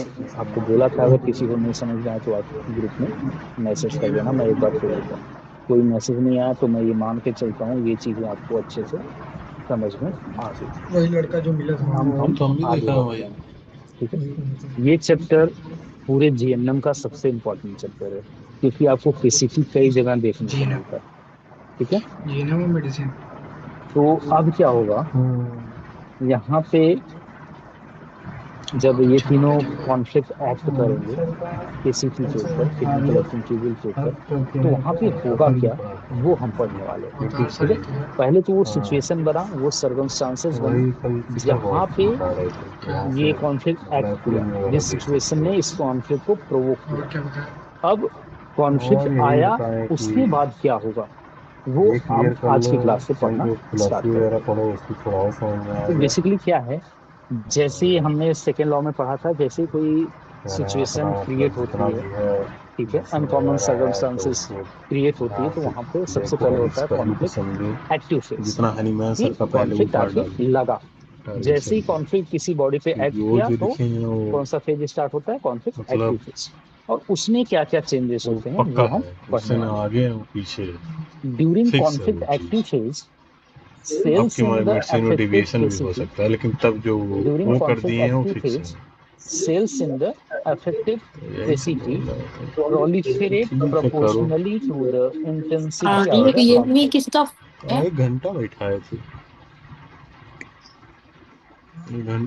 आपको बोला था, अगर किसी को नहीं समझ में आए तो आप ग्रुप में मैसेज कर देना, मैं एक बार फिर देता हूँ। कोई मैसेज नहीं आया तो मैं ये मान के चलता हूँ ये चीजें आपको अच्छे से समझ में आ गई। वही लड़का जो मिला था हम वो। हम तो हम भी आगे देखा है बढ़ते भाई। हैं। ठीक है, ये चैप्टर पूरे जीएनएम का सबसे इम्पोर्टेंट चैप्टर है, क्योंकि आपको केसीपी कई जगह देखने को जीएनएम। मिलता है। ठीक है, जीएनएम और मेडिसिन। तो अब क्या होगा यहाँ पे, जब ये अच्छा तीनों नॉलेज है। कॉन्फ्लिक्ट एक्ट करेंगे केसीपी के ऊपर, किडनी कलेक्टिंग ट्यूब्यूल के ऊपर, तो वहां पे होगा क्या, वो हम पढ़ने वाले हैं। और तो ठीक सर है, ये तो है। पहले तो वो सिचुएशन बना, वो सर्कमस्टांसेस बने जहाँ पे ये कॉन्फ्लिक्ट एक्ट किया, जिस सिचुएशन ने इस कॉन्फ्लिक्ट को प्रोवोक और किया। क्या बताया? अब कॉन्फ्लिक्ट आया, उसके बाद क्या होगा वो हम आज की क्लास से पढ़ना स्टार्ट करेंगे। तो बेसिकली क्या है, जैसे ही हमने सेकेंड लॉ में पढ़ा था, जैसे ही कोई सिचुएशन क्रिएट होती है, ठीक है, अनकॉमन सर्कमस्टांसेस क्रिएट होती है, तो वहां पे सबसे पहले होता है कॉन्फ्लिक्ट एक्टिव फेज, जितना हनीमैन कि सर का पहले वो कॉन्फ्लिक्ट पार्ट आके डाल लगा। डाल जैसे ही सर, कॉन्फ्लिक्ट किसी बॉडी पे एक्ट क्योंकि वो किया जो तो लिखे हैं वो कौन सा फेज स्टार्ट होता है, कॉन्फ्लिक्ट एक्टिव मतलब फेज। और उसमें क्या क्या चेंजेस वो होते हैं पक्का वो हम है, उससे पढ़ने ना वाले आगे है वो पीछे है, हैं। ड्यूरिंग फिक्स है कॉन्फ्लिक्ट वो एक्टिव चीज। फेज, सेल्स आपकी इन द मेडिसिन में अफेक्टेड डिविएशन भी हो केसीपी, सकता है, लेकिन तब जो during वो कर conflict दिए हैं वो active फिक्स है। phase, cells in the affected तो यही सब KCP बोल रहा है। proliferate ठीक है करो। proportionally to the intensity ये of the रियलमी conflict. किसका है? 1 घंटा बैठाए थे,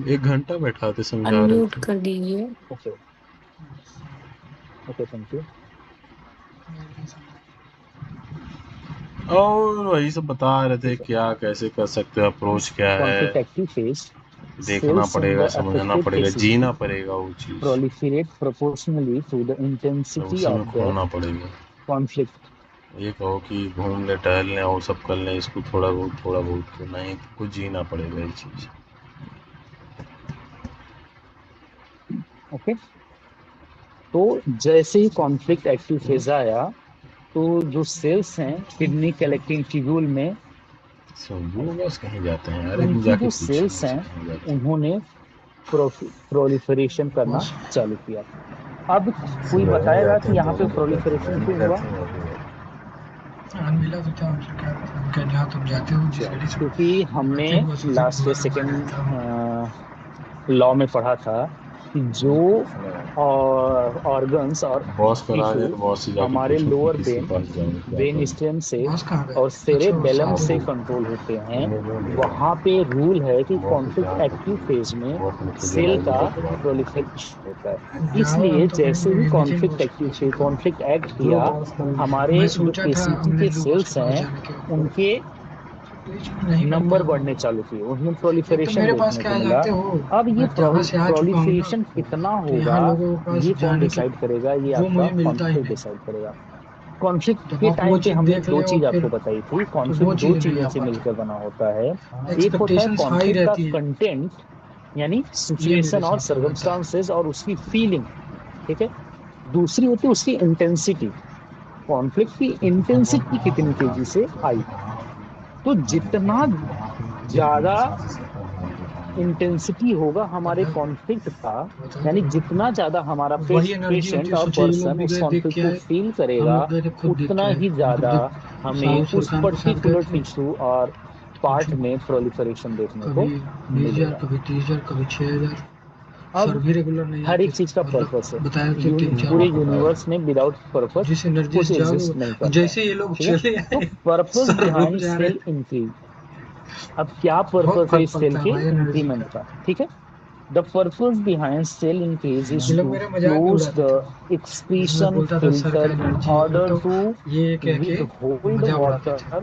1 घंटा बैठा थे, समझा रहे अनम्यूट थे। कर दीजिए। Okay, okay, thank you. और वही सब बता रहे थे ठीक है, क्या कैसे कर सकते हो, अप्रोच क्या है, conflict active phase, देखना cells in पड़ेगा, the समझना affected पड़ेगा, KCP जीना पड़ेगा वो चीज, proliferate proportionally to the मतलब intensity उसी में of the खोना पड़ेगा। conflict. ये कहो कि घूम ले टहल लें और सब कर लें इसको थोड़ा बहुत तो नहीं, कुछ जीना पड़ेगा ये चीज। ओके, तो जैसे ही कॉन्फ्लिक्ट एक्टिव फेज आया, तो जो सेल्स हैं किडनी कलेक्टिंग ट्यूब्यूल में, वो बस कहीं जाते हैं यार, एक उनकी जाके जो पूछो सेल्स उनसे हैं कहीं जाते हैं। उन्होंने प्रोलिफरेशन करना बस चालू किया। अब कोई बताएगा कि यहाँ पे प्रोलिफरेशन क्यों हुआ। आज मिला तो था हमसे, क्या पता उनके जहाँ तुम जाते हो जिस अच्छा, गाड़ी से क्योंकि वो हमने करते हैं, बस उसी को लास्ट दोबारा घुमा सेकेंड देता हूँ। लॉ में पढ़ा था कि जो ऑर्गन्स और बॉस पर आ टिश्यू जाए तो बॉस से जाके हमारे पूछो कि लोअर किसके ब्रेन, पास जाऊँ क्या ब्रेन करूँ। स्टेम से बस कहाँ गए? और अच्छा वो सेरेबेलम साथ से में। कंट्रोल होते हैं, वहां पे रूल है कि कॉन्फ्लिक्ट एक्टिव फेज में सेल का प्रोलिफरेशन होता है। जाओ, इसलिए हम तो जैसे कहीं ही मीटिंग हो चुकी है इसकी। कॉन्फ्लिक्ट एक्ट किया, हमारे मैं जो सोचा था केसीपी अपने के लोगों के सेल्स पास हैं जाने के, उनके लेकिन नहीं बन नंबर पाया बढ़ने वो। चालू किए, उनमें एक तो प्रोलिफरेशन मेरे पास देखने क्या को है मिला। जानते हो, अब ये मैं जहाँ से आ चुका हूँ ना, प्रोलिफरेशन कितना तो होगा, यहाँ लोगों के पास ये कौन जाने के डिसाइड करेगा, ये वो आपका मुझे मिलता ही कॉन्फ्लिक्ट नहीं। डिसाइड करेगा। कॉन्फ्लिक्ट जब के आप वो टाइम पे चीज़ हमने देख दो ले चीज और आपको फिर बताई थी, तो वो कॉन्फ्लिक्ट दो चीज़ नहीं चीजों आ से पाती। मिलकर बना होता है। एक होता है एक्सपेक्टेशंस हाई कॉन्फ्लिक्ट का रहती है। कंटेंट, यानी ये मेरे सिचुएशन और साथ हो रहता है। सर्कमस्टांसेस और उसकी फीलिंग। ठीक है, दूसरी होती है उसकी इंटेंसिटी, कॉन्फ्लिक्ट की इंटेंसिटी कितनी तेजी से आई। तो जितना ज्यादा इंटेंसिटी होगा हमारे बताओ कॉन्फ्लिक्ट का, बताओ यानी तो। जितना ज्यादा हमारा वही एनर्जी होती पेशेंट है, और सोचिए ये लोग पर्सन भी उस गए देख कॉन्फ्लिक्ट के को आए। फील हम करेगा, लोग गए थे खुद देख उतना के आए। ही मतलब ज्यादा जब हमें साहू उस सुल्तान के साथ गए पर्टिकुलर थे, टिश्यू और तो पार्ट में प्रोलिफरेशन देखने कभी को 20,000, मिलेगा। कभी 30,000, कभी 6,000। सर अब भी रेगुलर नहीं हर आते एक थे, चीज का मतलब पर्पस है। बताए थे 3-4 पूरे बार। यूनिवर्स में विदाउट पर्पस जिस एनर्जी कुछ से जाओगे एग्जिस्ट नहीं और करता है। जैसे ये लोग ठीक है, चले तो आए, पर्पस सर रुक बिहाइंड जा रहे। Sale increase. अब क्या बहुत पर्पस है फर्क इस सेल पड़ता है के भाई एनर्जी इंक्रीमेंट का। का। ठीक है, the purpose behind sale increase is ये लोग टू मेरा मजाक भी क्लोज उड़ाते द थे। जैसे मैं एक्सक्रीशन बोलता था सर का फिल्टर इन एनर्जी है, ऑर्डर तो टू ये कह के withhold मजाक उड़ाते थे। water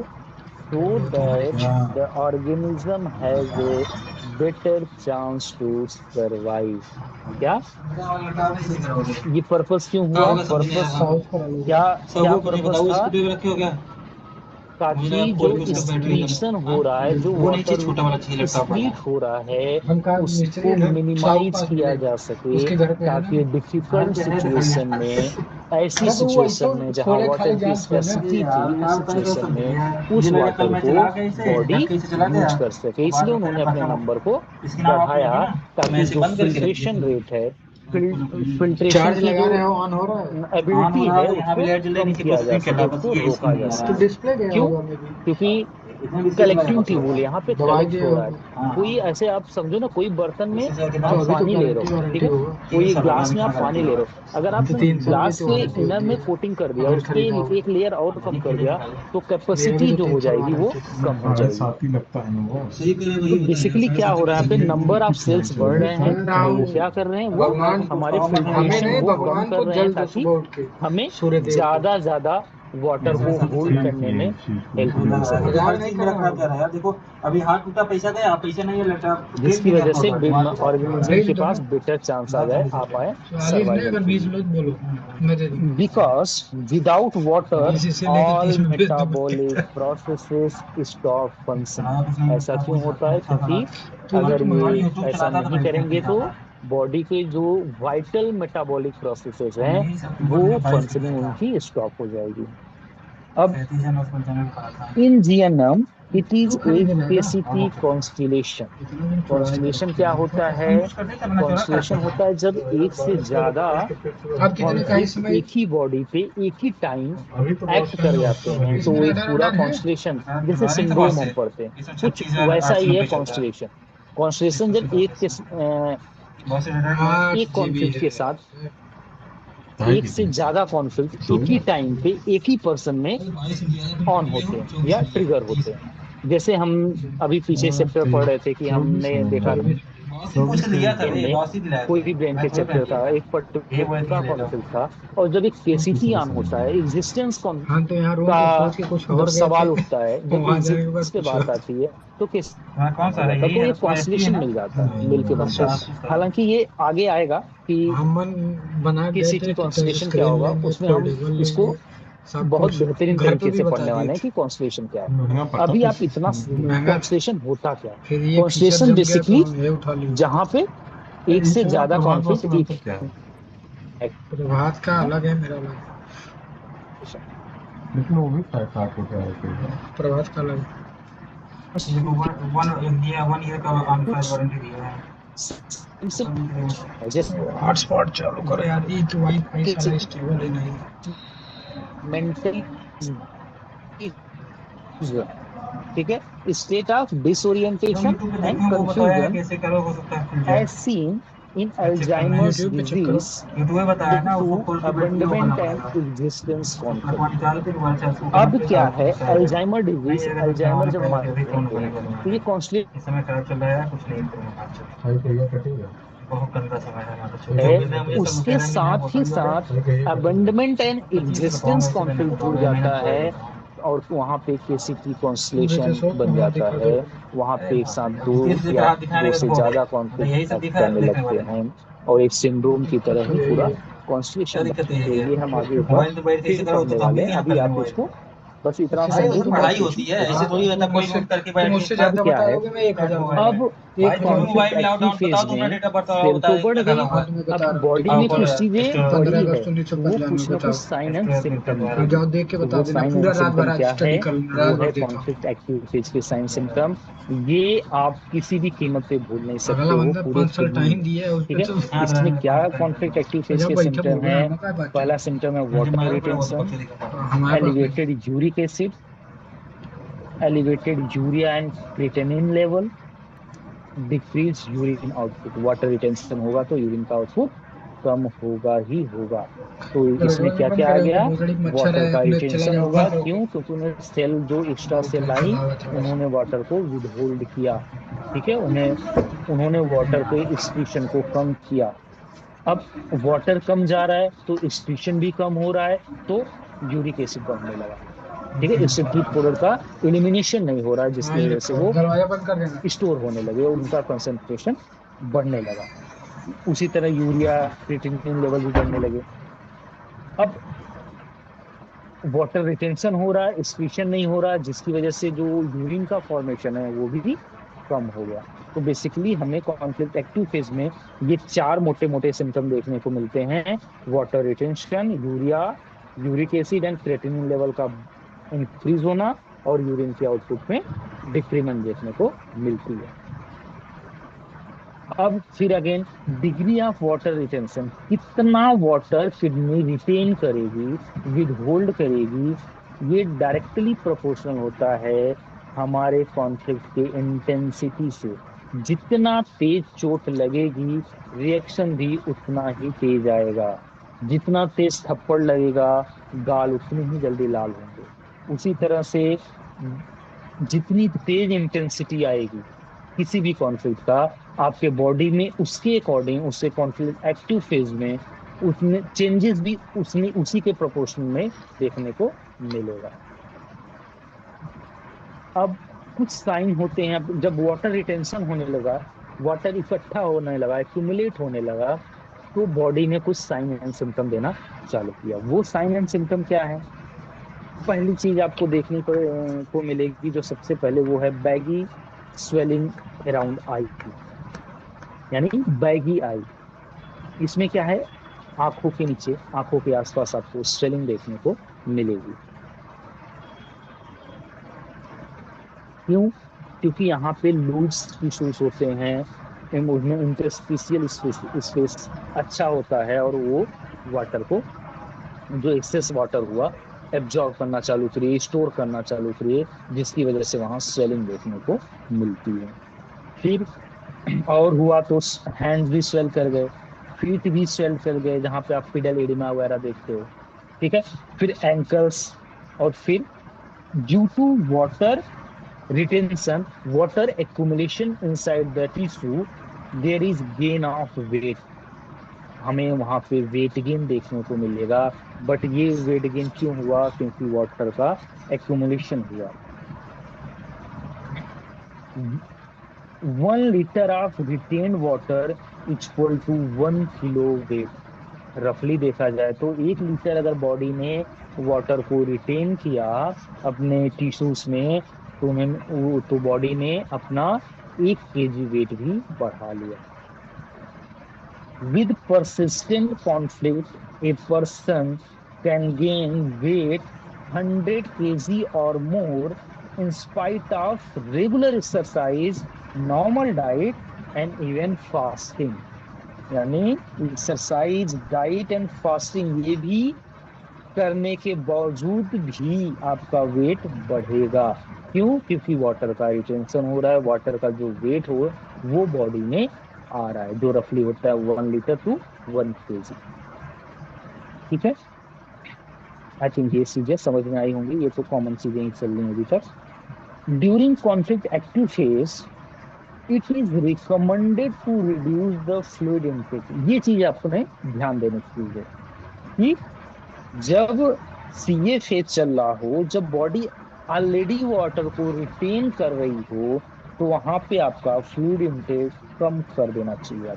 so कभी वो तुम्हारी that the organism has a better chance to survive। क्या ये पर्पस क्यों क्या हुआ, होगा सब्जी नहीं पर्पस आया साउथ करा लो। क्या, सर क्या वो नहीं पर्पस बताओ, था, स्कूटी में रखे हो क्या? मुझे ताकि लगा जो खोल के उसका बैटरी उधर है। एक्सक्रीशन हाँ? हो रहा है, जो वो नहीं चाहिए, वाटर छोटा वाला चाहिए लैपटॉप वाला। एक्सक्रीट हो रहा है, हम का मिस्त्री उसको है ना, साहू के मिनिमाइज पास किया मिलेगा। जा सके, उसके घर पे है ना। ताकि घर डिफिकल्ट पे है सिचुएशन दिखाइए। में, ऐसी अरे तो वो सिचुएशन ऐसा में जहां खोले वाटर खाली की जान थोड़े ना। स्कैसिटी थी, उस यार कहीं तो सिचुएशन सब में है। उस मुझे लगा कल वाटर मैं को चला गया इसे, बॉडी ढक्के से चला यूज गया कर सके, और बाद इसलिए में उन्होंने मेरे पास अपने था। नंबर को इसके नाम आप बढ़ाया, लिखिए ना, तो मैं ताकि इसे जो बंद करके रख दिया फिल्ट्रेशन था। रेट है फिल्ट्रेशन चार्ज की लगा जो रहे हो, ऑन हो रहा है, एबिलिटी है उसको कम किया जा सके, उसको रोका जा तो सके। डिस्प्ले गया क्यों? होगा मे बी, क्योंकि कलेक्टिंग ट्यूब यहाँ पे दवाई कलेक्ट दिए हो रहा है। होगा, कोई ऐसे आप समझो ना, कोई बर्तन में तो आप अभी तो पानी ले रहे गारंटी हो, ठीक वारंटी है, होगा। कोई ग्लास में आप पानी ले रहे हो, अगर हम तो आपने 3 साल की ग्लास तो के वारंटी इनर होती में है कोटिंग कर दिया, अगर उसके खरीदा होगा। एक लेयर और कम कर दिया, तो मेरा भी कैपेसिटी तो जो 3 हो साल जाएगी वो वारंटी कम हो जाएगी। साथ ही लगता है ना वो। तो बेसिकली क्या हो रहा है, यहाँ पे नंबर ऑफ सेल्स बढ़ रहे हैं, कह रहा तो वो हूँ क्या कर रहे हैं, वो भगवान हमारे हमें फिल्ट्रेशन नहीं, को कम भगवान कर को रहे हैं, जल दो ताकि सुबह उठ के, हमें सूर्य देव को। ज्यादा वाटर को होल्ड फील करने किए में इस चीज को। हेल्प मिल सके, मजाक नहीं कर रहा हूँ। यार देखो, अभी हाथ टूटा, पैसा गया, पैसा नहीं है, लैपटॉप फेंक जिसकी देंगे वजह से आपको। ऑर्गेनिज्म के पास बेटर चांस आ जाए, आ पाए 40 नहीं, सर्वाइवल अगर के 20 लिए। लो तो बोलो, मैं दे दूंगा। बिकॉज विदाउट वाटर 20 से लेकर ऑल 30 में भेज दो बस। Metabolic processes stop functioning. ऐसा क्यों होता है? क्योंकि तुम्हारा अगर तो मंगा ये लिया। ऐसा नहीं करेंगे तो बॉडी के जो वाइटल मेटाबॉलिक प्रोसेसेस हैं वो फंक्शनिंग उनकी स्टॉप हो जाएगी। अब in GNM it is a KCT constellation. Constellation क्या होता है? कॉन्स्टिलेशन होता है जब एक से ज्यादा अब कितने का इस कॉन्फ्लिक्ट समय? एक ही बॉडी पे एक ही टाइम अभी तो एक्ट कर जाते हैं, तो इसमें वो एक रडार पूरा वडार है? कॉन्स्टिलेशन, जैसे सिंड्रोम हम पढ़ते हैं, कुछ वैसा ही है कॉन्स्टिलेशन। कॉन्स्टिलेशन जब एक 8 GB कॉन्फ्लिक्ट के है। साथ एक से ज्यादा कॉन्फ्लिक्ट एक ही टाइम पे एक ही पर्सन में ऑन होते हैं या ट्रिगर होते हैं। जैसे हम अभी पीछे चैप्टर पढ़ रहे थे कि हमने देखा ब्रेन में कोई भी ब्रेन के चैप्टर था, एक पर्टिकुलर कॉन्फ्लिक्ट था, और जब एक केसीटी ऑन होता है, एग्जिस्टेंस हम तो यहाँ रूम का को खोज के कुछ जब और गए सवाल थे, उठता है, जब वहां जाने के बाद एग्जिस्टेंस पे कुछ बात और। आती है, तो कैसे कौन सा हो है? जाता है, यही तो है, ये उसको एचपी है कॉन्स्टिलेशन ना। मिल जाता है मिल के बनता है। अच्छा। हालांकि ये आगे आएगा कि हम मन बना गए केसीटी थे कि टच कॉन्स्टिलेशन क्या स्क्रीन होगा, लेंगे, उसमें हम फोल्डेबल इसको लेंगे, सब बहुत कुछ बेहतरीन घर पे तरीके भी से बता पढ़ने वाले दिए हैं थे। कि कॉन्स्टिलेशन क्या है। महंगा पड़ता अभी तो आप इतना महंगा, कॉन्स्टिलेशन होता क्या है? फिर ये फीचर कॉन्स्टिलेशन जम गया तो बेसिकली हम ये उठा लिए। जहां पे एक से ज्यादा प्रभात कॉन्फ्लिक्ट में एक अंतर क्या है? प्रभात का अलग है, मेरा अलग है। लेकिन वो भी फैट होता है कोई। प्रभात का अलग है। वन ईयर का वारंटी दिया है। जैसे हॉटस्पॉट चालू करो यार, ये तो वाईफाई साला स्टेबल है नहीं। मेंटल, ठीक है, स्टेट ऑफ जो डिसोरिएंटेशन यूट्यूब पे एंड देखे हैं वो बताया है कंफ्यूजन कैसे करो, हो सकता है खुल जाए। as seen in चेक करना है, Alzheimer's यूट्यूब पे चेक करो। disease यूट्यूब में due बताया ना, to उसको खोल के बैठ के वो करना abandonment and पड़ेगा। existence अपना conflict। फोन निकाल के दोबारा से उसको करना अब पड़ेगा, क्या और है फिर शायद अल्जाइमर नहीं डिजीज? रहेगा तो क्या अल्जाइमर होने जब पाएगा कि हमारे अभी फोन होते हैं करेगा दूंगा। तो ये कॉन्स्टिलेट इस समय खराब चल रहा है, कुछ नहीं करूँगा बात चल। हाई कहिया कटेगा। बहुत गंदा समय है हमारा, जो है। मिल रहा है मुझे सब कह उसके रहे हैं कि नया साथ ही बोतल वाले। साथ हाई कहिया कटेगा। अबेंडमेंट एंड पच्चीस से बताऊंगा, एग्जिस्टेंस इससे पहले कॉन्फ्लिक्ट जुड़ बताऊंगा, ये जाता मेहनत है, करेगा। और वहां पे केसीटी मुझे तो कॉन्स्टिलेशन शौक बन वहाँ जाता दिखा है। दो। वहां अरे पे एक साथ बाप रे, दो तीस से या हाथ दिखाने दो का तो से हो गया, ज्यादा मतलब यही कॉन्फ्लिक्ट सब एक्ट दिखा है तो करने देखने लगते वाले हैं। हैं, और एक सिंड्रोम की तरह दिक्कत ही तो यही पूरा है। क्या कॉन्स्टिलेशन दिक्कत बनता है। है तो यार? ये हम आगे ऊपर मोबाइल तो बैठ के ऐसे फिर करो पढ़ने तो हम भी वाले नहीं हैं, ना अभी कर लें आप मोबाइल इसको में। बस इतना अरे वो समझिए तो कि मैं पढ़ाई कुछ होती है, बता ऐसे रहा थोड़ी हूँ। होता है कोई नोट करके बैठ तुम के। उससे अब ज्यादा क्या है, बताओगे, मैं 1000 अब बताऊंगा। एक भाई एक तुम भी हजार कॉन्फ्लिक्ट मोबाइल में लाओ, एक्टिव डाउन फेज बताओ, तुमने में डेट ऑफ बर्थ सेल तो बताओ, बढ़ क्या गई। डाला हुआ है। मैं अब बता रहा हूँ, बॉडी देखो। हाँ में खोलो कुछ यार, चीजें स्टोर। पड़ी 15 है, अगस्त तो वो 1995 कुछ ना कुछ बताओ। Sign and store printer symptom द्वारा। तो देगी। जाओ देख के तो बता वो देना, साइन एंड पूरा रात भर सिम्टम आज क्या है? स्टडी कर वो रात है भर देखा। कॉन्फ्लिक्ट एक्टिव फेज के साइन सिम्टम। ये आप किसी भी कीमत पे भूल नहीं सकते अगला हो बंदा पूरे 5 साल किडनी टाइम में। दिया है उस ठीक पे है, तो। याद इसमें रहने का क्या कॉपी पेन कॉन्फ्लिक्ट करना। एक्टिव तो फेज जब के बैठे सिम्टम बोल रहे है? हैं, हमें क्या बात पहला चाहिए। सिम्टम है जब वाटर हमारे ऊपर तो रिटेंशन, पक्के दिखा। हमारे पास नहीं। Elevated uric acid, elevated urea and creatinine level, decrease urine output. Water retention होगा तो यूरिन का आउटपुट कम होगा ही होगा। तो इसमें रेडियो क्या बंद क्या आ करो, गया? भोसड़ी मच्छर वाटर है, का अपने चला रिटेंशन जाओ होगा। बंद करो। क्यों? क्योंकि उन्हें सेल जो एक्स्ट्रा बहुत सेल आई, चला हुआ थोड़ा सा। उन्होंने वाटर को विदहोल्ड किया। ठीक है, उन्होंने वाटर के एक्सक्रीशन को कम किया। अब वाटर कम जा रहा है तो एक्सक्रीशन भी कम हो रहा है, तो यूरिक एसिड बढ़ने लगा। ठीक है, इससे टीथ पाउडर का एलिमिनेशन नहीं हो रहा है, हाँ जिसकी ये वजह से रखो, वो दरवाजा बंद कर देना। स्टोर होने लगे और उनका कंसंट्रेशन बढ़ने लगा। उसी तरह यूरिया क्रिएटिनिन लेवल भी बढ़ने लगे। अब वाटर रिटेंशन हो रहा है, एक्सक्रीशन नहीं हो रहा है, जिसकी वजह से जो यूरिन का फॉर्मेशन है वो भी कम हो गया। तो बेसिकली हमें कॉन्फ्लिक्ट एक्टिव फेज में ये चार मोटे मोटे सिम्टम देखने को मिलते हैं: water retention, urea, uric acid and creatinine level का इंक्रीज होना, और यूरिन के आउटपुट में डिक्रीमेंट देखने को मिलती है। अब फिर again degree of water retention, कितना वाटर किडनी रिटेन करेगी, विद होल्ड करेगी, ये डायरेक्टली प्रोपोर्शनल होता है हमारे कॉन्फ्लिक्ट के इंटेंसिटी से। जितना तेज चोट लगेगी रिएक्शन भी उतना ही तेज आएगा, जितना तेज थप्पड़ लगेगा गाल उतनी ही जल्दी लाल होंगे। उसी तरह से जितनी तेज इंटेंसिटी आएगी किसी भी कॉन्फ्लिक्ट का आपके बॉडी में, उसके अकॉर्डिंग उससे कॉन्फ्लिक्ट एक्टिव फेज में उसमें चेंजेस भी उसी के प्रोपोर्शन में देखने को मिलेगा। अब कुछ साइन होते हैं, जब वाटर रिटेंशन होने लगा, वाटर इकट्ठा होने लगा, एक्यूमुलेट होने लगा, तो बॉडी ने कुछ साइन एंड सिम्टम देना चालू किया। वो साइन एंड सिम्टम क्या है? पहली चीज आपको देखने को मिलेगी जो सबसे पहले, वो है बैगी स्वेलिंग अराउंड आई, यानी बैगी आई। इसमें क्या है, आंखों के नीचे, आंखों के आसपास आपको स्वेलिंग देखने को मिलेगी। क्यों? क्योंकि यहाँ पे लूज टिश्यूज होते हैं, उसमें इंटरस्टिशियल स्पेस अच्छा होता है, और वो वाटर को, जो एक्सेस वाटर हुआ, एब्जॉर्ब करना चालू करिए, स्टोर करना चालू करिए, जिसकी वजह से वहाँ स्वेलिंग देखने को मिलती है। फिर और हुआ तो हैंड्स भी स्वेल कर गए, फीट भी स्वेल कर गए, जहाँ पे आप पिडल एडिमा वगैरह देखते हो, ठीक है। फिर एंकल्स, और फिर due to water retention, water accumulation inside the tissue, there is gain of weight, हमें वहां पे वेट गेन देखने को मिलेगा। बट ये वेट गेन क्यों हुआ? क्योंकि वाटर का एक्यूमुलेशन हुआ। 1 litre of retain water equal to 1 kilo weight. रफली देखा जाए तो 1 लीटर अगर बॉडी ने वाटर को रिटेन किया अपने टिश्यूज में, तो बॉडी ने अपना 1 kg वेट भी बढ़ा लिया। With persistent conflict a person can gain weight 100 kg और मोर in spite of regular exercise, normal diet and even fasting। यानी एक्सरसाइज, डाइट एंड फास्टिंग ये भी करने के बावजूद भी आपका वेट बढ़ेगा। क्यों? क्योंकि वाटर का रिटेंशन हो रहा है, वाटर का जो वेट हो वो बॉडी में आ रहा है, जो रफली होता है 1 लीटर टू 1 kg। ठीक है, आई थिंक ये चीजें समझ में आई होंगी, ये तो कॉमन चीजें ही चल रही हैं अभी तक। During conflict active phase it is recommended to reduce the fluid intake. ये चीज आपने ध्यान देने की चीज है कि जब सीए फेज चल रहा हो, जब बॉडी ऑलरेडी वाटर को रिटेन कर रही हो, तो वहां पे आपका फ्लूइड इनटेक कम कर देना चाहिए।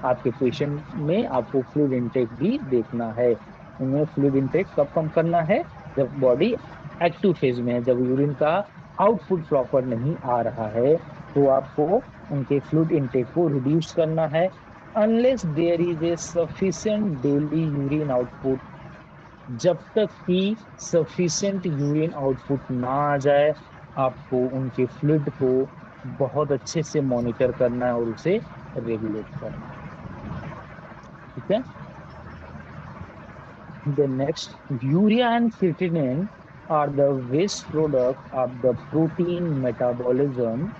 आपके पेशेंट में आपको फ्लूइड इनटेक भी देखना है। उन्हें फ्लूइड इनटेक कब कम करना है? जब बॉडी एक्टिव फेज में है, जब यूरिन का आउटपुट प्रॉपर नहीं आ रहा है, तो आपको उनके फ्लूइड इनटेक को रिड्यूस करना है। Unless there is a sufficient daily urine output, जब तक कि सफिशिएंट यूरिन आउटपुट ना आ जाए, आपको उनके फ्लूइड को बहुत अच्छे से मॉनिटर करना है और उसे रेगुलेट करना है। ठीक है। The next, urea and creatinine are the waste product of the protein metabolism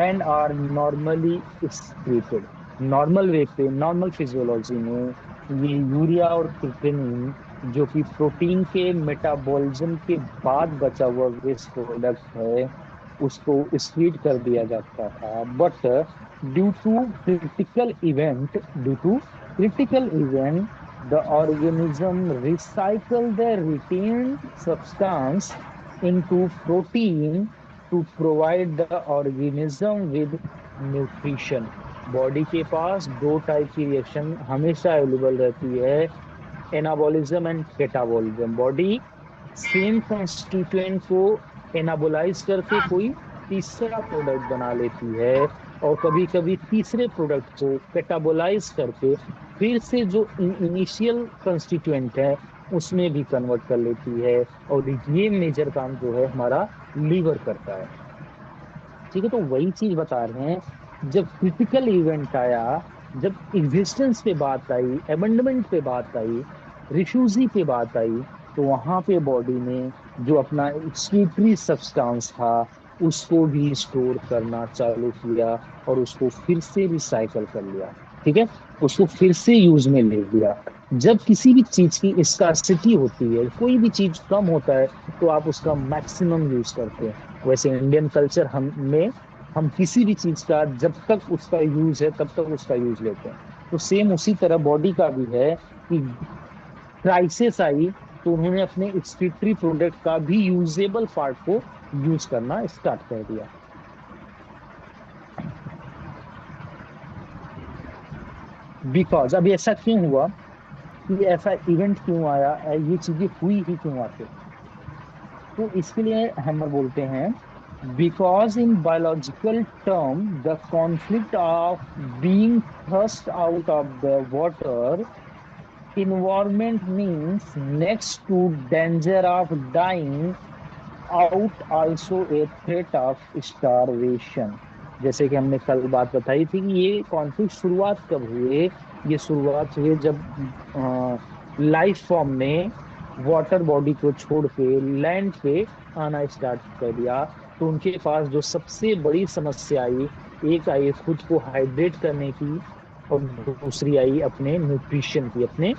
and are normally excreted। Normal way पे, नॉर्मल फिजियोलॉजी में ये यूरिया और क्रिएटिनिन जो कि प्रोटीन के मेटाबॉलिज्म के बाद बचा हुआ वेस्ट प्रोडक्ट है, उसको एक्सक्रीट कर दिया जाता था। But due to critical event the organism recycle the retained substance into protein to provide the organism with nutrition। Body के पास 2 टाइप की रिएक्शन हमेशा अवेलेबल रहती है, anabolism and catabolism. Body same constituent को एनाबोलाइज करके कोई तीसरा प्रोडक्ट बना लेती है, और कभी कभी तीसरे प्रोडक्ट को कैटाबोलाइज करके फिर से जो इनिशियल कंस्टिट्यूएंट है उसमें भी कन्वर्ट कर लेती है। और ये मेजर काम जो है हमारा लीवर करता है। ठीक है, तो वही चीज बता रहे हैं जब क्रिटिकल इवेंट आया, जब एग्जिस्टेंस पे बात आई, एबंडमेंट पे बात आई, रिफ्यूजी पे बात आई, तो वहां पे बॉडी ने जो अपना एक्सक्रीटरी सब्सटेंस था उसको भी स्टोर करना चालू किया और उसको फिर से रिसाइकल कर लिया। ठीक है, उसको फिर से यूज में ले लिया। जब किसी भी चीज की स्कार्सिटी होती है, कोई भी चीज कम होता है, तो आप उसका मैक्सिमम यूज करते हैं। वैसे इंडियन कल्चर हम किसी भी चीज का जब तक उसका यूज है तब तक उसका यूज लेते हैं। तो सेम उसी तरह बॉडी का भी है कि क्राइसिस आई तो उन्होंने अपने एक्सक्रीटरी प्रोडक्ट का भी यूजेबल पार्ट को यूज करना स्टार्ट कर दिया। बिकॉज अभी ऐसा क्यों हुआ, कि ऐसा इवेंट क्यों आया, ये चीजें हुई ही क्यों आते, तो इसके लिए हम बोलते हैं because in biological term the conflict of being thrust out of the water environment means next to danger of dying out also a threat of starvation। जैसे कि हमने कल बात बताई थी कि ये कॉन्फ्लिक्ट शुरुआत कब हुए, ये शुरुआत हुई जब लाइफ फॉर्म ने वाटर बॉडी को छोड़ के लैंड पे आना स्टार्ट कर दिया। तो उनके पास जो सबसे बड़ी समस्या आई, एक आई खुद को हाइड्रेट करने की और दूसरी आई अपने न्यूट्रिशन की, अपने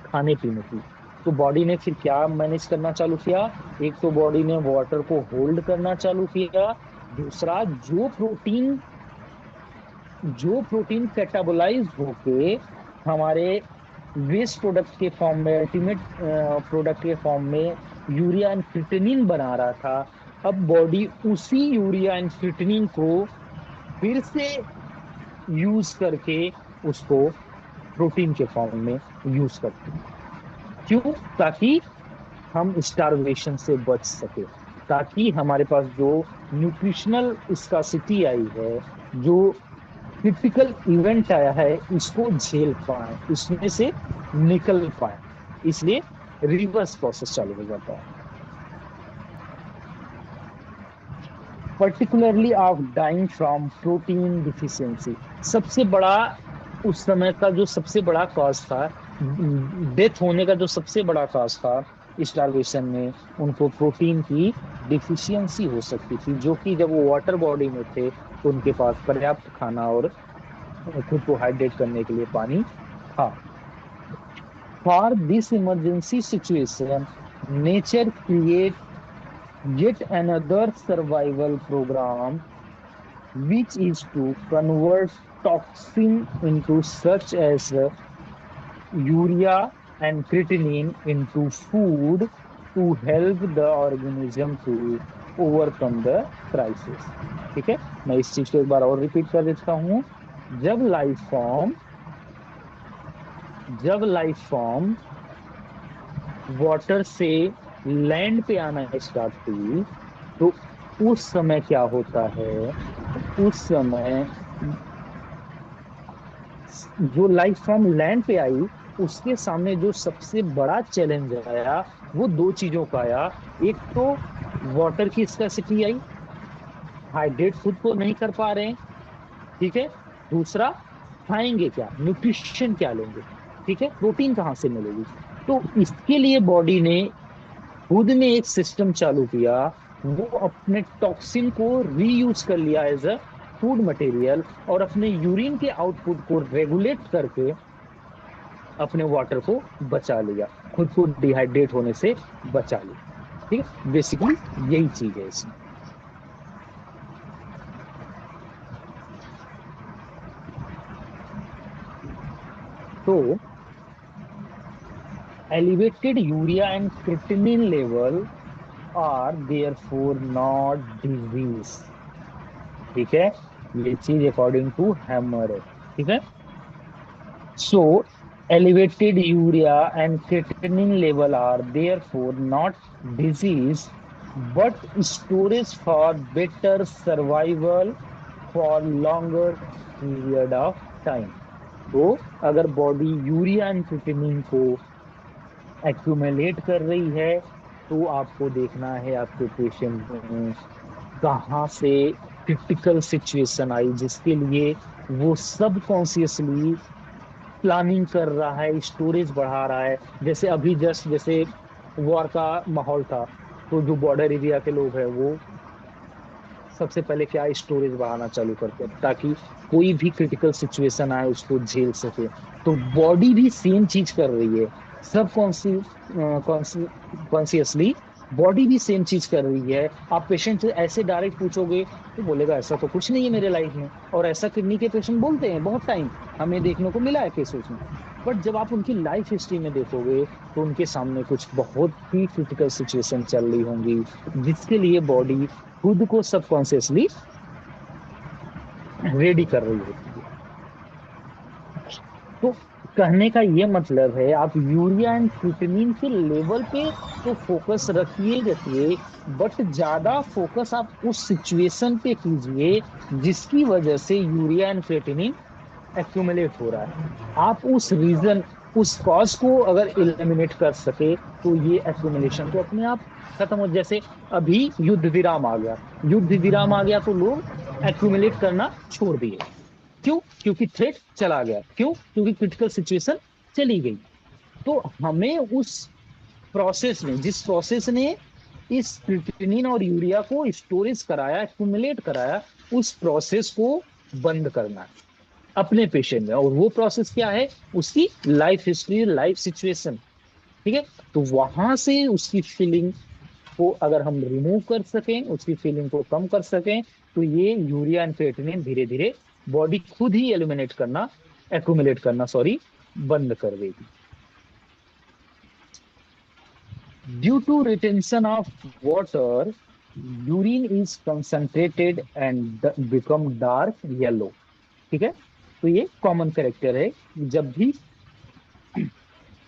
खाने पीने की। तो बॉडी ने फिर क्या मैनेज करना चालू किया, एक तो बॉडी ने वाटर को होल्ड करना चालू किया, दूसरा जो प्रोटीन कैटाबोलाइज होके हमारे वेस्ट प्रोडक्ट के फॉर्म में, अल्टीमेट प्रोडक्ट के फॉर्म में यूरिया एंड क्रिएटिनिन बना रहा था, अब बॉडी उसी यूरिया एंड क्रिएटिनिन को फिर से यूज करके उसको प्रोटीन के फॉर्म में यूज करते हैं। क्यों? ताकि हम स्टारवेशन से बच सके, ताकि हमारे पास जो न्यूट्रिशनल स्कार्सिटी आई है, जो क्रिटिकल इवेंट आया है, इसको झेल पाए, इसमें से निकल पाए। इसलिए रिवर्स प्रोसेस चालू हो जाता है। Particularly of dying from protein deficiency, सबसे बड़ा उस समय का जो सबसे बड़ा कॉज था, डेथ होने का जो सबसे बड़ा कॉज था स्टारवेशन में, उनको प्रोटीन की डिफिशियंसी हो सकती थी, जो कि जब वो वाटर बॉडी में थे तो उनके पास पर्याप्त खाना और खुद को हाइड्रेट करने के लिए पानी था। For this emergency situation nature create yet another survival program, which is to convert toxin into such as urea and creatinine into food to help the organism to overcome the crisis। ठीक है, मैं इस चीज को एक बार और repeat कर देता हूँ। जब लाइफ फॉर्म वाटर से लैंड पे आना स्टार्ट हुई, तो उस समय क्या होता है, उस समय जो लाइफ फॉर्म लैंड पे आई उसके सामने जो सबसे बड़ा चैलेंज आया वो दो चीजों का आया। एक तो वाटर की स्कार्सिटी आई, हाइड्रेट खुद को नहीं कर पा रहे हैं, ठीक है। दूसरा, खाएंगे क्या, न्यूट्रिशन क्या लेंगे, ठीक है, प्रोटीन कहाँ से मिलेगी। तो इसके लिए बॉडी ने खुद ने एक सिस्टम चालू किया, वो अपने टॉक्सिन को रीयूज कर लिया एज अ फूड मटेरियल और अपने यूरिन के आउटपुट को रेगुलेट करके अपने वाटर को बचा लिया, खुद को डिहाइड्रेट होने से बचा लिया। ठीक है, बेसिकली यही चीज है इसमें। तो elevated urea and creatinine level are therefore not disease। ठीक है, ये चीज अकॉर्डिंग टू हैमर है। ठीक है, so elevated urea and creatinine level are therefore not disease but storage for better survival for longer period of time। तो अगर body urea and creatinine को एक्यूमुलेट कर रही है तो आपको देखना है आपके पेशेंट में कहाँ से क्रिटिकल सिचुएशन आई जिसके लिए वो सब कॉन्शियसली प्लानिंग कर रहा है, स्टोरेज बढ़ा रहा है। जैसे अभी जस्ट जैसे वॉर का माहौल था, तो जो बॉर्डर एरिया के लोग हैं वो सबसे पहले क्या स्टोरेज बढ़ाना चालू करते हैं ताकि कोई भी क्रिटिकल सिचुएशन आए उसको झेल सके। तो बॉडी भी सेम चीज कर रही है, सब कॉन्शियसली बॉडी भी सेम चीज कर रही है। आप पेशेंट से ऐसे डायरेक्ट पूछोगे तो बोलेगा ऐसा तो कुछ नहीं है मेरे लाइफ में, और ऐसा किडनी के पेशेंट बोलते हैं, बहुत टाइम हमें देखने को मिला है केसेस में। बट जब आप उनकी लाइफ हिस्ट्री में देखोगे तो उनके सामने कुछ बहुत ही क्रिटिकल सिचुएशन चल रही होंगी जिसके लिए बॉडी खुद को सबकॉन्शियसली रेडी कर रही होती है। तो कहने का ये मतलब है आप यूरिया एंड क्रिएटिनिन के लेवल पे तो फोकस रखिए, बट ज्यादा फोकस आप उस सिचुएशन पे कीजिए जिसकी वजह से यूरिया एंड क्रिएटिनिन एक्यूमुलेट हो रहा है। आप उस रीजन, उस कॉज को अगर एलिमिनेट कर सके तो ये एक्यूमुलेशन तो अपने आप खत्म हो। जैसे अभी युद्ध विराम आ गया तो लोग एक्यूमुलेट करना छोड़ दिए। क्यों? क्योंकि थ्रेट चला गया। क्यों? क्योंकि क्रिटिकल सिचुएशन चली गई। तो हमें उस प्रोसेस में, जिस प्रोसेस ने इस क्रिएटिनिन और यूरिया को स्टोरेज कराया, एक्यूमुलेट कराया, उस प्रोसेस को बंद करना है अपने पेशेंट में। और वो प्रोसेस क्या है? उसकी लाइफ हिस्ट्री, लाइफ सिचुएशन। ठीक है, तो वहां से उसकी फीलिंग को अगर हम रिमूव कर सकें, उसकी फीलिंग को कम कर सकें, तो ये यूरिया एंड क्रिएटिनिन धीरे धीरे बॉडी खुद ही एक्यूमुलेट करना बंद कर देगी। Due to retention of water, urine is concentrated and become dark yellow. ठीक है, तो ये कॉमन कैरेक्टर है। जब भी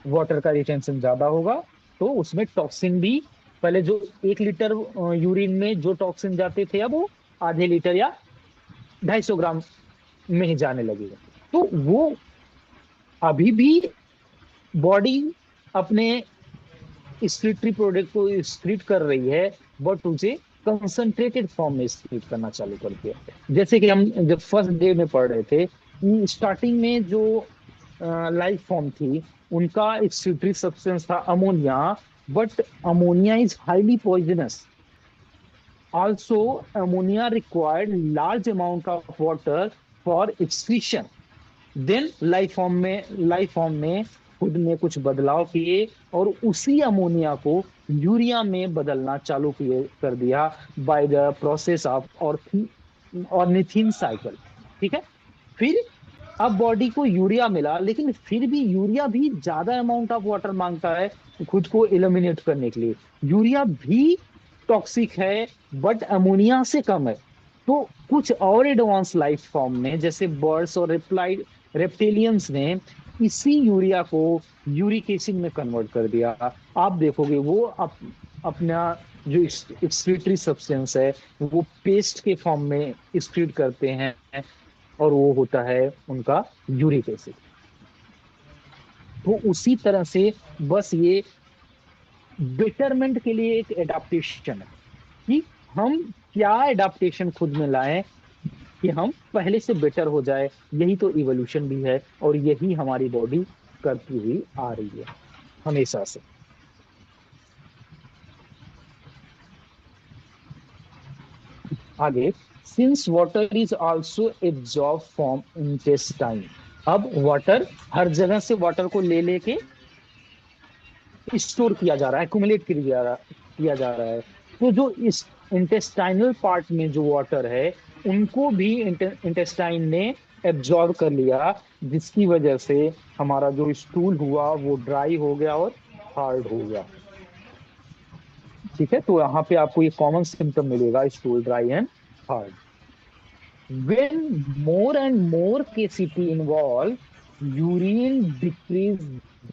वाटर का रिटेंशन ज्यादा होगा तो उसमें टॉक्सिन भी, पहले जो 1 लीटर यूरिन में जो टॉक्सिन जाते थे अब वो आधे लीटर या 250 ग्राम में ही जाने लगेगा। तो वो अभी भी बॉडी अपने एक्सक्रीटरी प्रोडक्ट को एक्सक्रीट कर रही है, बट उसे कंसंट्रेटेड फॉर्म में एक्सक्रीट करना चालू कर दिया। जैसे कि हम जब फर्स्ट डे में पढ़ रहे थे कि स्टार्टिंग में जो लाइफ फॉर्म थी उनका एक्सक्रीटरी सब्सटेंस था ammonia, but ammonia is highly poisonous. Also, ammonia required large amount of water for excretion. Then life form में खुद में कुछ बदलाव किए और उसी अमोनिया को यूरिया में बदलना चालू कर दिया by the process of ornithine cycle. ठीक है, फिर अब बॉडी को यूरिया मिला, लेकिन फिर भी यूरिया भी ज्यादा अमाउंट ऑफ वाटर मांगता है खुद को एलिमिनेट करने के लिए। यूरिया भी टॉक्सिक है बट अमोनिया से कम है। तो कुछ और एडवांस लाइफ फॉर्म ने, जैसे बर्ड्स और रेप्टिलियंस ने इसी यूरिया को यूरिक एसिड में कन्वर्ट कर दिया। आप देखोगे वो अपना जो एक्सक्रीटरी सब्सटेंस है वो पेस्ट के फॉर्म में एक्सक्रीट करते हैं और वो होता है उनका यूरिक एसिड। तो उसी तरह से बस ये बेटरमेंट के लिए एक एडाप्टेशन है कि हम क्या एडाप्टेशन खुद में लाएं कि हम पहले से बेटर हो जाए। यही तो इवोल्यूशन भी है और यही हमारी बॉडी करती हुई आ रही है हमेशा से। आगे, since water is also absorb from intestine. अब वाटर हर जगह से वाटर को ले लेके स्टोर किया जा रहा है, एक्यूमुलेट किया जा रहा है। तो जो इस इंटेस्टाइनल पार्ट में जो वाटर है उनको भी इंटेस्टाइन ने एब्जॉर्ब कर लिया, जिसकी वजह से हमारा जो स्टूल हुआ वो ड्राई हो गया और हार्ड हो गया। ठीक है, तो यहाँ पे आपको ये कॉमन सिम्टम मिलेगा, stool dry and hard. When more and more KCT involved, urine decrease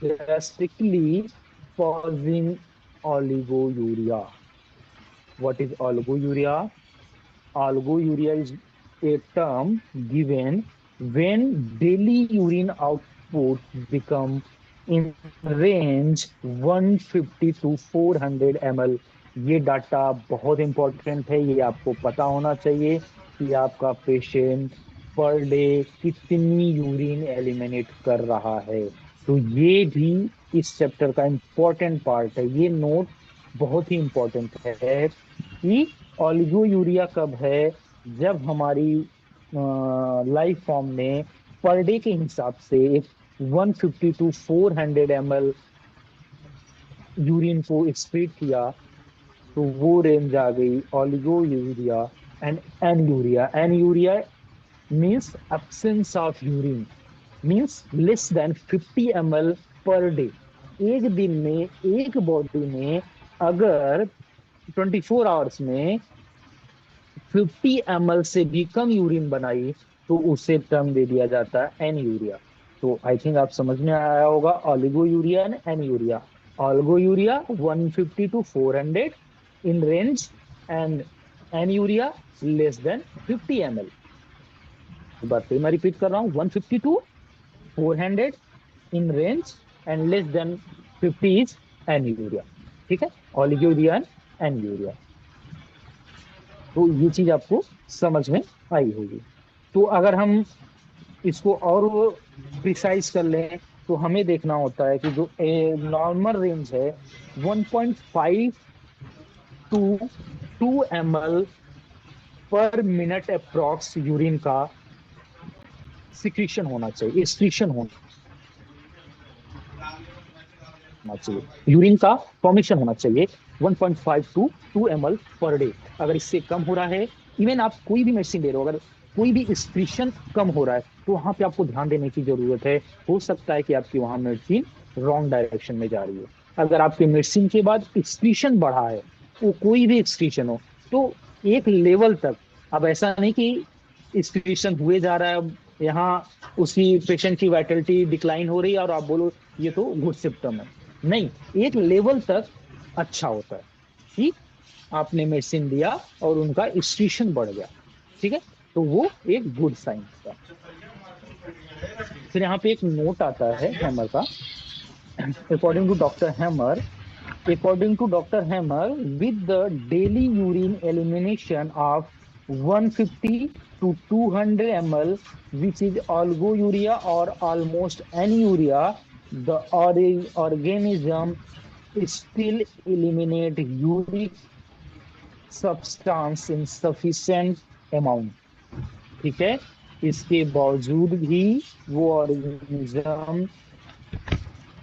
drastically, causing oliguria. What is oliguria? Oliguria is a term given when daily urine output become in range 150 to 400 ml। ये data बहुत important है, ये आपको पता होना चाहिए कि आपका पेशेंट पर डे कितनी यूरिन एलिमिनेट कर रहा है। तो ये भी इस चैप्टर का इम्पोर्टेंट पार्ट है। ये नोट बहुत ही इम्पोर्टेंट है कि ओलिगोयूरिया कब है, जब हमारी लाइफ फॉर्म ने पर डे के हिसाब से 150 टू 400 ml यूरिन को एक्सक्रीट किया, तो वो रेंज आ गई oliguria and anuria. Anuria means absence of urine, means less than 50 ml per day. एक दिन में एक बॉडी में अगर 24 आवर्स में 50 ml से भी कम यूरिन बनाई तो उसे टर्म दे दिया जाता है एनयूरिया। तो आई थिंक आप समझ में आया होगा oliguria and anuria. Oliguria 150 to 400 in range and anuria less than 50 ml। एक बार फिर मैं रिपीट कर रहा हूँ, 150 to 400 in range and less than 50 is anuria। ठीक है, ओलिगोयूरिया एंड एनयूरिया। तो ये चीज आपको समझ में आई होगी। तो अगर हम इसको और प्रिसाइज कर लें तो हमें देखना होता है कि जो नॉर्मल रेंज है 1.5 to 2 ml per minute approx urine का सिक्रीशन होना चाहिए, एक्सक्रीशन होना चाहिए, यूरिन का फॉर्मेशन होना चाहिए 1.5 टू 2 ml पर डे। अगर इससे कम हो रहा है, इवन आप कोई भी मेडिसिन ले रहे हो, अगर कोई भी एक्सक्रीशन कम हो रहा है तो वहां पे आपको ध्यान देने की जरूरत है। हो सकता है कि आपकी वहां मेडिसिन रॉन्ग डायरेक्शन में जा रही है। अगर आपके मेडिसिन के बाद एक्सक्रीशन बढ़ा है, वो कोई भी एक्सक्रीशन हो, तो एक लेवल तक, अब ऐसा नहीं कि एक्सक्रीशन हुए जा रहा है, अब यहाँ उसी पेशेंट की वाइटलिटी डिक्लाइन हो रही है और आप बोलो ये तो गुड सिम्टम है, नहीं, एक लेवल तक अच्छा होता है कि आपने मेडिसिन दिया और उनका एक्सक्रीशन बढ़ गया। ठीक है, तो वो एक गुड साइन था। फिर यहाँ पे एक नोट आता है हैमर का, according to doctor hammer, according to Dr. Hammer, with the daily urine elimination of 150 to 200 ml, which is oligouria or almost anuria, the organism still eliminate uric substance in sufficient amount। ठीक है, इसके बावजूद भी वो organism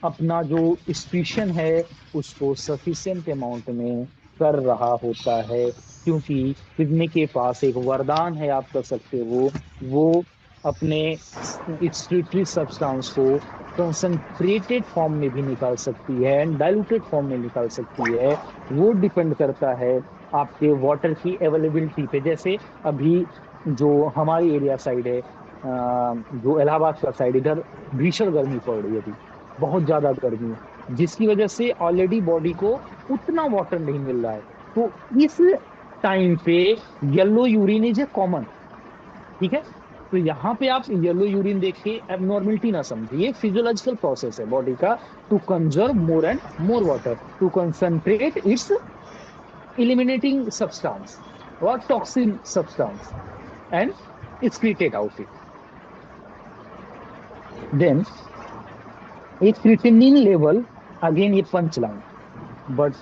अपना जो excretion है उसको सफिशिएंट अमाउंट में कर रहा होता है, क्योंकि किडनी के पास एक वरदान है, आप कर सकते हो, वो अपने एक्सक्रीटरी सब्सटेंस को कंसंट्रेटेड फॉर्म में भी निकाल सकती है, डाइल्यूटेड फॉर्म में निकाल सकती है। वो डिपेंड करता है आपके वाटर की अवेलेबिलिटी पे। जैसे अभी जो हमारी एरिया साइड है, जो इलाहाबाद का साइड, इधर भीषण गर्मी पड़ रही है, अभी बहुत ज्यादा गर्मी है, जिसकी वजह से ऑलरेडी बॉडी को उतना वाटर नहीं मिल रहा है। तो इस टाइम पे yellow urine is a common. ठीक है, तो यहाँ पे आप येलो यूरिन देख के एबनॉर्मलिटी ना समझिए, फिजियोलॉजिकल प्रोसेस है बॉडी का to conserve more and more water, to concentrate its eliminating substance or toxin substance and excreted out it। Then एक creatinine level, again ये punch line, but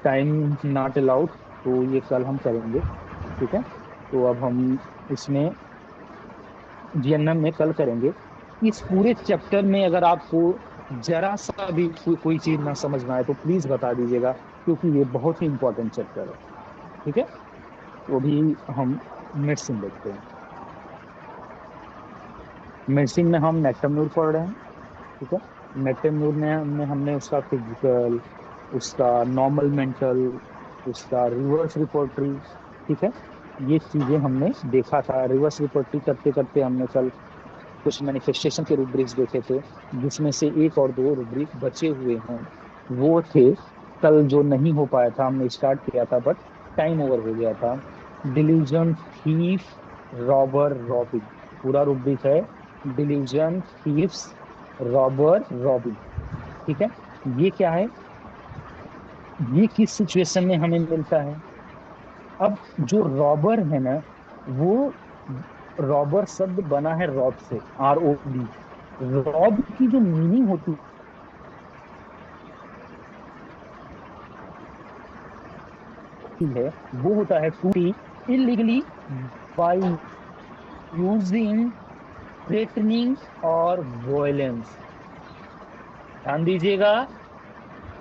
time not allowed, तो ये कल हम करेंगे। ठीक है, तो अब हम इसमें जीएनएम में कल करेंगे। इस पूरे चैप्टर में अगर आपको जरा सा भी कोई चीज ना समझ में आए तो प्लीज बता दीजिएगा, क्योंकि ये बहुत ही इंपॉर्टेंट चैप्टर है। ठीक है, तो अभी हम मेडिसिन देखते हैं। मेडिसिन में हम नेक्टमूर पढ़ रहे हैं। ठीक है, नेक्टमूर में हमने उसका फिजिकल, उसका नॉर्मल मेंटल, उसका रिवर्स रिपोर्टरी, ठीक है, ये चीजें हमने देखा था। रिवर्स रिपोर्टरी करते करते हमने कल कुछ मैनिफेस्टेशन के रूब्रिक्स देखे थे, जिसमें से एक और दो रूब्रिक बचे हुए हैं। वो थे कल जो नहीं हो पाया था, हमने स्टार्ट किया था बट टाइम ओवर हो गया था। डिलीजन, थीफ, रॉबर, रॉबिंग, पूरा रूब्रिक है डिलीजन, थीफ्स, रॉबर, रॉबिंग। ठीक है, ये क्या है, ये किस सिचुएशन में हमें मिलता है। अब जो रॉबर है ना, वो रॉबर शब्द बना है रॉब से, ROB। रॉब की जो मीनिंग होती है वो होता है to illegally by using, threatening और वायलेंस। ध्यान दीजिएगा,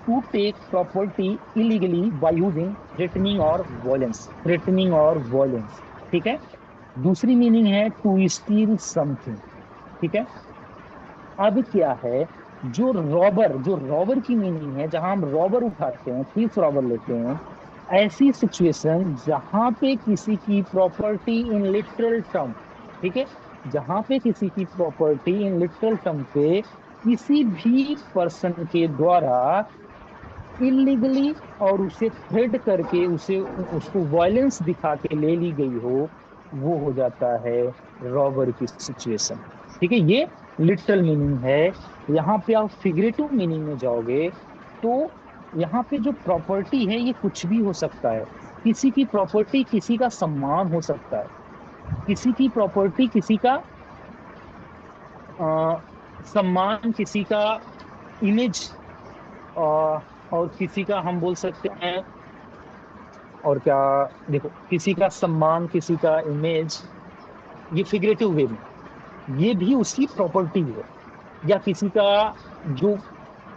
to take property illegally by using, threatening और वायलेंस, थ्रेटनिंग और वायलेंस। ठीक है। दूसरी मीनिंग है टू स्टील समथिंग। ठीक है। अब क्या है, जो रॉबर की मीनिंग है, जहां हम रॉबर उठाते हैं, थीफ रॉबर लेते हैं, ऐसी सिचुएशन जहां पे किसी की प्रॉपर्टी इन लिटरल टर्म, ठीक है, जहां पे किसी की प्रॉपर्टी इन लिटरल टर्म पे किसी भी पर्सन के द्वारा इलीगली और उसे थ्रेड करके उसको वायलेंस दिखा के ले ली गई हो, वो हो जाता है रॉबर की सिचुएशन। ठीक है, ये लिटरल मीनिंग है। यहाँ पे आप फिगरेटिव मीनिंग में जाओगे तो यहाँ पे जो प्रॉपर्टी है ये कुछ भी हो सकता है। किसी की प्रॉपर्टी किसी का सम्मान हो सकता है, किसी की प्रॉपर्टी किसी का सम्मान, किसी का इमेज, और किसी का हम बोल सकते हैं, और क्या, देखो, किसी का सम्मान, किसी का इमेज, ये फिगरेटिव वे में, ये भी उसकी प्रॉपर्टी है। या किसी का जो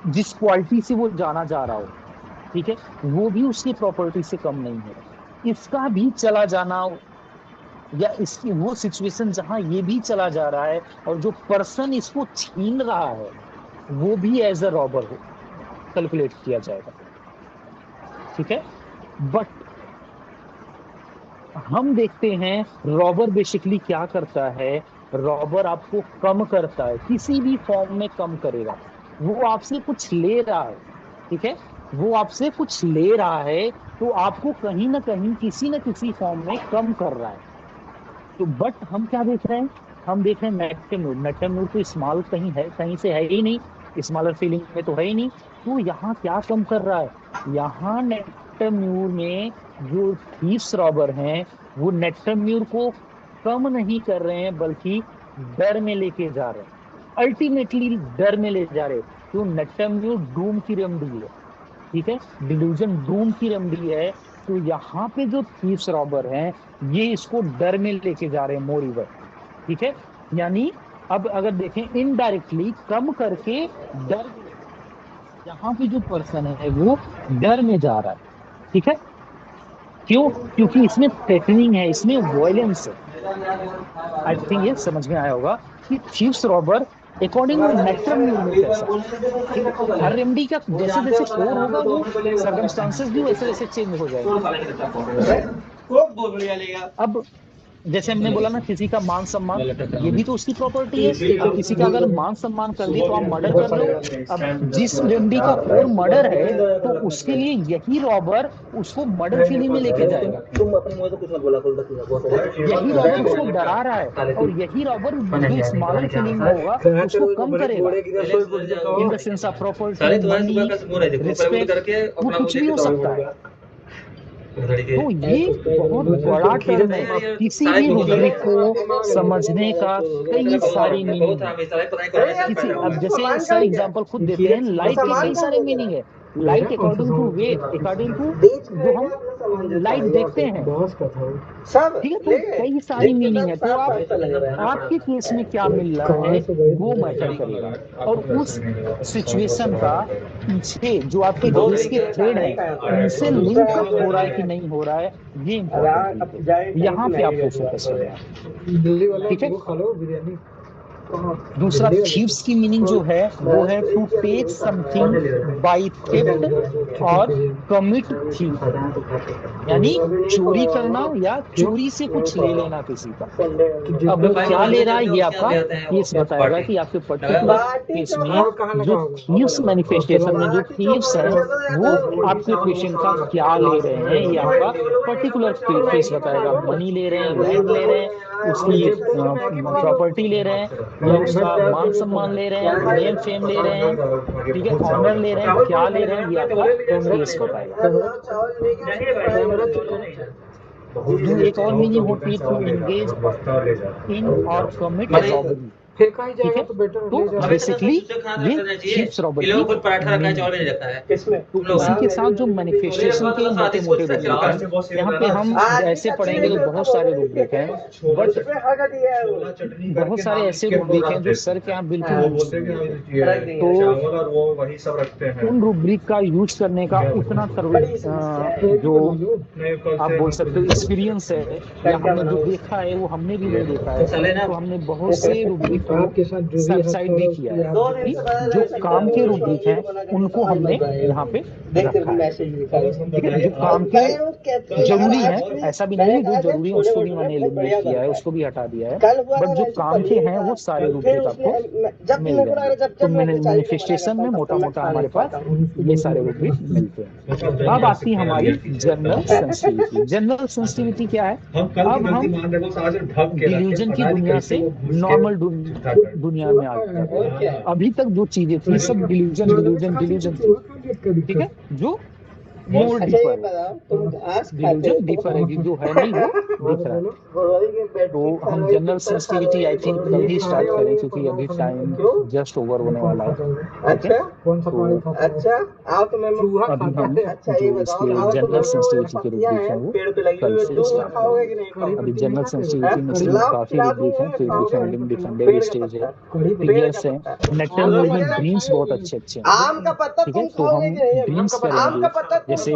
जिस क्वालिटी से वो जाना जा रहा हो, ठीक है, वो भी उसकी प्रॉपर्टी से कम नहीं है। इसका भी चला जाना, या इसकी वो सिचुएशन जहां ये भी चला जा रहा है और जो पर्सन इसको छीन रहा है वो भी एज अ रॉबर हो कैलकुलेट किया जाएगा। ठीक है। बट हम देखते हैं रॉबर बेसिकली क्या करता है, रॉबर आपको कम करता है, किसी भी फॉर्म में कम करेगा। वो आपसे कुछ ले रहा है, ठीक है, वो आपसे कुछ ले रहा है तो आपको कहीं ना कहीं किसी न किसी फॉर्म में कम कर रहा है। तो बट हम क्या देख रहे हैं, हम देख रहे हैं नेटम तो स्मॉल कहीं से है ही नहीं, स्मॉलर फीलिंग में तो है ही नहीं। तो यहाँ क्या कम कर रहा है, यहाँ नेटम्यूर में जो थीव्स रॉबर हैं वो नेटम्यूर को कम नहीं कर रहे हैं बल्कि डर में लेके जा रहे हैं, अल्टीमेटली डर में ले जा रहे हैं। तो नेटम्यूर डूम की रेमडी है, ठीक है, डिल्यूजन डूम की रेमडी है। तो यहाँ पे जो थीव्स रॉबर हैं ये इसको डर में लेके जा रहे हैं मोरिवर। ठीक है, यानी अब अगर देखें इनडायरेक्टली कम करके डर, यहाँ पे जो पर्सन है वो डर में जा रहा है। ठीक है, क्यों? क्योंकि इसमें थ्रेटनिंग है, इसमें वायलेंस है। आई थिंक ये समझ में आया होगा कि थीव्स रॉबर अकॉर्डिंग नेटम्यूर में कैसा, हर रेमडी का जैसे जैसे कोर होगा वो सर्कमस्टांसेस भी वैसे वैसे चेंज हो जाएंगे। अब जैसे हमने बोला ना, किसी का मान सम्मान, ये भी तो उसकी प्रॉपर्टी है। तो किसी का अगर मान सम्मान कर दी तो आप मर्डर कर लो। अब जिस रेमडी का कोर मर्डर है तो उसके लिए यही रॉबर उसको मर्डर फीलिंग में लेके जाएगा, यही रॉबर उसको डरा रहा है और यही रॉबर जो स्मॉलर फीलिंग में होगा उसको कम करेगा। In the sense of property, money, respect, वो कुछ भी हो सकता है। तो ये बहुत बड़ा टर्म है, किसी भी रूब्रिक को समझने का कई सारी मीनिंग है। किसी, अब जैसे सर एग्जांपल खुद देते हैं, लाइट के कई सारे मीनिंग है। Light according to way, according to जो हम लाइट देखते हैं, ठीक है, तो कई सारी मीनिंग है। तो आपके केस में क्या मिल रहा है वो मैटर करेगा, और उस सिचुएशन का पीछे जो आपके केस के थ्रेड है उनसे लिंक अप हो रहा है कि नहीं हो रहा है, ये इम्पोर्टेंट है। यहाँ पे आपको फोकस करना है। ठीक है। दूसरा थीव्स की मीनिंग जो है वो है to take something by theft और कमिट थीफ, यानी चोरी करना या चोरी से कुछ ले लेना किसी का। अब वो क्या ले रहा है ये आपका केस बताएगा कि आपके पर्टिकुलर केस में जो थीव्स मैनिफेस्टेशन में जो थीव्स है वो आपके पेशेंट का क्या ले रहे हैं, ये आपका पर्टिकुलर केस बताएगा। मनी ले रहे हैं, लैंड ले रहे हैं, उसकी प्रॉपर्टी ले रहे हैं, या उसका मान सम्मान ले रहे हैं, नेम फेम ले रहे हैं, ठीक है, ऑनर ले रहे हैं, क्या ले रहे हैं, ये आपका केस बताएगा। एक और मीनिंग होती है टू एंगेज इन और कमिट रॉबरी। फेंका ही ठीक जाएगा है, तो बेटर तो ले जाओ। बेसिकली ये शीप्स रॉबरी लोगों को पराठा रखा है, चावल नहीं रखा है। तो इसी के साथ जो मैनिफेस्टेशन के मोटे मोटे रूब्रिक हैं, यहाँ पे हम ऐसे पढ़ेंगे तो बहुत सारे रूब्रिक हैं, बट बहुत सारे ऐसे रूब्रिक हैं जो सर के यहाँ बिल्कुल यूज नहीं होते। तो उन रूब्रिक का यूज करने का उतना जो आप बोल सकते हो एक्सपीरियंस है या हमने जो देखा है वो हमने भी नहीं देखा है, तो हमने बहुत से रूब्रिक आपके साथ जो भी सबसाइड भी किया है। जो काम के रूब्रिक हैं उनको हमने यहाँ पे रखा है, ठीक है। जो काम के जरूरी है, ऐसा भी नहीं है जो जरूरी है उसको भी मैंने एलिमिनेट किया है, उसको भी हटा दिया है, बट जो काम के हैं वो सारे रूब्रिक आपको मिल जाएंगे। तो मैनिफेस्टेशन में मोटा मोटा हमारे पास ये सारे रूब्रिक मिलते हैं। अब आती है हमारी जनरल सेंसिटिविटी। जनरल सेंसिटिविटी क्या है? अब हम डिल्यूजन की दुनिया से नॉर्मल दुनिया में आ जाते हैं। अभी तक जो चीजें थी सब डिल्यूजन थी, ठीक है, जो मोर डीपर डिल्यूजन डीपर है, जो है नहीं वो दिख रहा है। तो हम जनरल सेंसिटिविटी आई थिंक कल ही स्टार्ट करें, क्योंकि अभी टाइम जस्ट ओवर होने वाला है, ठीक है। तो अभी हम जो इसके जनरल सेंसिटिविटी के रूब्रिक हैं वो कल से स्टार्ट करेंगे। अभी जनरल सेंसिटिविटी में से काफी रूब्रिक हैं, फिर डिफेंडिंग, डिफेंडेड स्टेज है, क्लियर्स है, नेक्टर में ड्रीम्स बहुत अच्छे अच्छे हैं, ठीक है। तो हम ड्रीम्स करेंगे, जैसे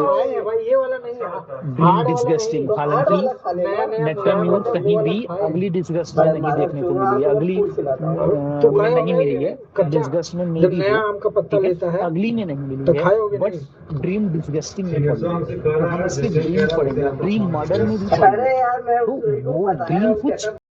ड्रीम डिस्गस्टिंग। हालांकि नेक्टर म्यूट कहीं भी अगली डिस्गस्ट में नहीं देखने को मिली है, अगली में नहीं मिली है, डिस्गस्ट में मिली है, ठीक है, अगली में नहीं मिली है, बट ड्रीम डिस्गस्टिंग में मिली है। तो हम इसके ड्रीम पढ़ेंगे, ड्रीम मॉडर्न में भी पढ़ेंगे, तो वो ड्रीम कुछ